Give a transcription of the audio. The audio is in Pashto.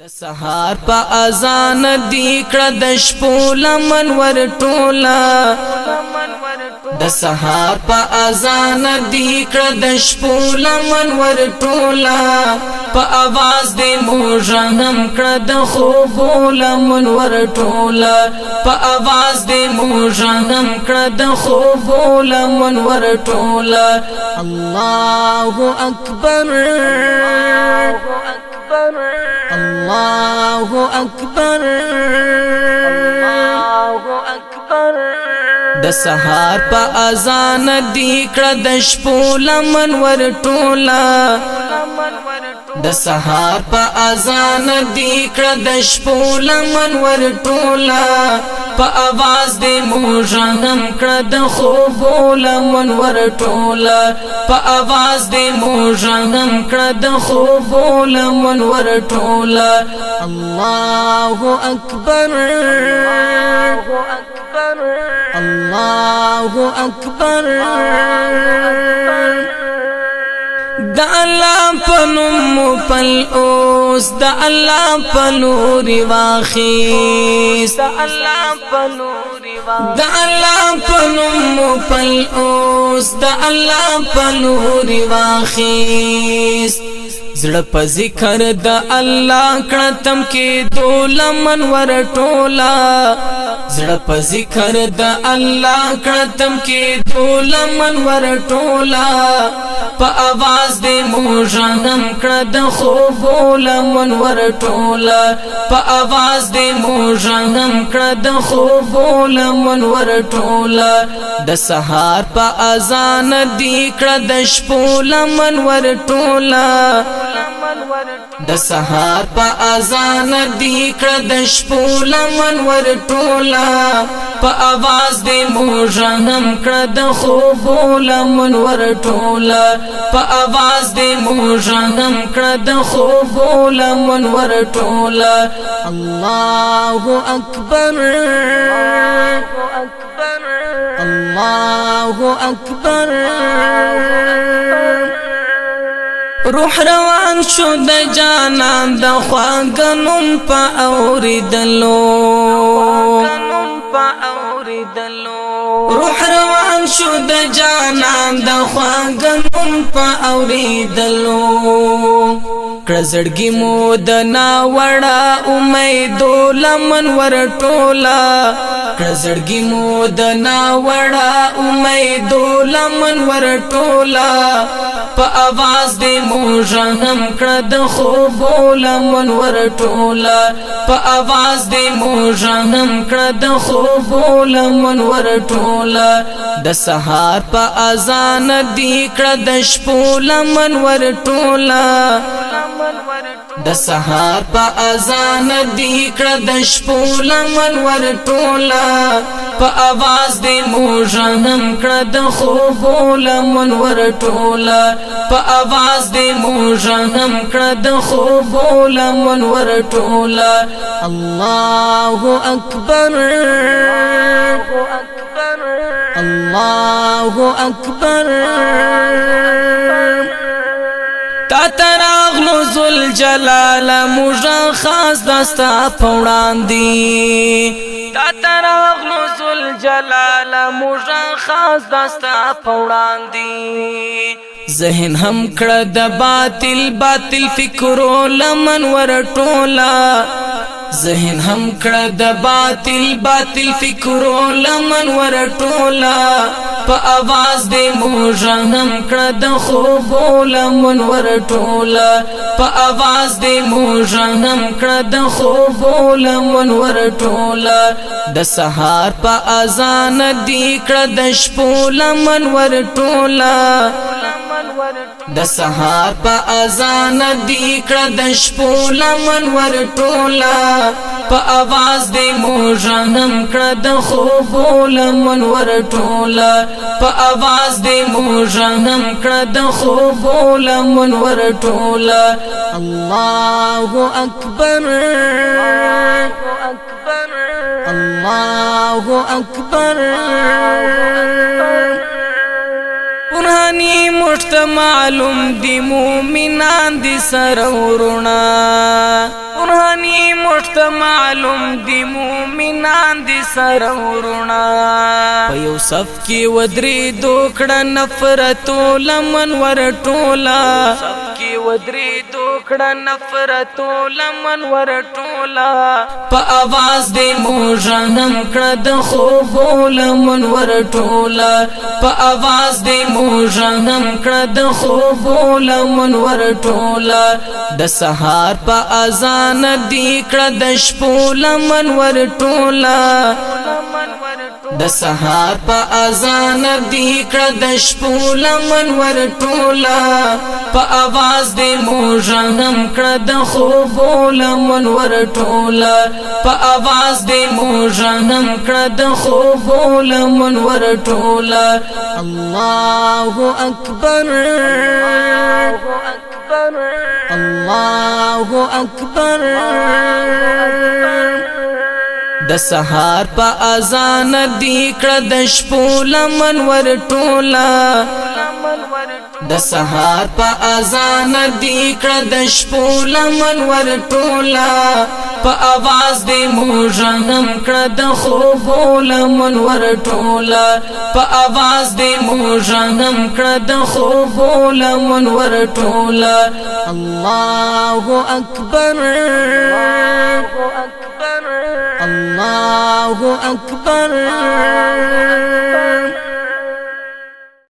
د سحار په اذان دی کړه د شپو لمن ور ټولا د سحار په اذان دی کړه د شپو لمن ور ټولا په आवाज دې موژهم کړه د خوب لمن ور ټولا په आवाज دې موژهم کړه د خوب لمن ور ټولا الله اکبر الله اکبر الله اکبر د سحار په اذان دی کړه د شپو لمن ور ټولا د سحار په اذان دی کړه د شپو لمن ور ټولا په आवाज دې موژهم کړه د خوب لمن ور ټولا په आवाज دې موژهم کړه د خوب لمن ور ټولا الله اکبر الله اکبر د الله پنوم پل اوس د الله پلوري واخیس د الله پلوري د الله پنوم پل اوس د الله پلوري واخیس زړه په ذکر د الله کړتم کې دولمن ور ټولا زړه په ذکر د الله کړتم کې دولمن ور ټولا په आवाज دې موژهم کړه د خوب لمن ور ټولا په आवाज دې موژهم کړه د خوب لمن ور ټولا د سحار په اذان دی کړه د شپو لمن ور ټولا د سحار په اذان دی کړه د شپو لمن ور ټولا په आवाज دې موژهم کړه د خوب لمن ور ټولا په आवाज دې موژهم کړه د خوب لمن ور ټولا الله اکبر الله اکبر روح روان شو د جانان د خواګنوم په اوریدلو روح روان شو د جانان د خواګنوم په اوریدلو کړزړګي مو د نا وړا امیدو لمن ور ټولا کړزړګي مو د نا وړا امیدو لمن ور ټولا په आवाज دې موژهم کړه د خوب لمن ور ټولا په आवाज دې موژهم کړه د خوب لمن ور ټولا د سحار په اذان دی کړه د شپو لمن ور ټولا د سحار په اذان دی کړه د شپو لمن ور ټولا په आवाज دې موژهم کړه د خوب لمن ور ټولا په आवाज دې موژهم کړه د خوب لمن ور ټولا الله اکبر الله اکبر تا تراغلو ذل جلال موژه خاص دستا پوڑان دی تا تراغلو ذل جلال موژه خاص دستا پوڑان دی ذهن هم کړه د باطل باطل فکرو لمن ور ټولا ذهن هم کړه د باطل باطل فکرو لمن ور ټولا په आवाज دې موژهم کړه د خوب لمن ور ټولا په आवाज دې موژهم کړه د خوب لمن ور ټولا د سحار په اذان دی کړه د شپو لمن ور ټولا د سحار په اذان دی کړه د شپو لمن ور ټولا په आवाज دې موژهم کړه د خوب لمن ور ټولا په आवाज دې موژهم کړه د خوب لمن ور ټولا الله اکبر الله اکبر برهانی مشت معلوم دی مومنان دی سرورنا کہانی مشت معلوم دی مومنان دی سرورنا پیو صف کی ودری دوکڑا نفرتو لمن ورطولا صف کی ودری دوکڑا نفرتو لمن ورطولا پا آواز دی موجانم کرد خوبو لمن ورطولا پا آواز دی موجانم کرد خوبو لمن ورطولا د سهار پا آزان دی کرد شپو لمن ورطولا د سهار پا آزان دی کرد شپو لمن ورطولا پا آواز دی موجانم کرد خوبو لمن ورطولا پا آواز دی موجانم کرد خوبو لمن ورطولا اللہ اکبر اللہ اکبر د سهار پا آزان دی کرد شپو لمن ورطولا د سهار پا آزان دی کرد شپو لمن ورطولا پا آواز دی موجانم کرد خوبو لمن ورطولا پا آواز دی موجانم کرد خوبو لمن ورطولا اللہ اکبر اللہ اکبر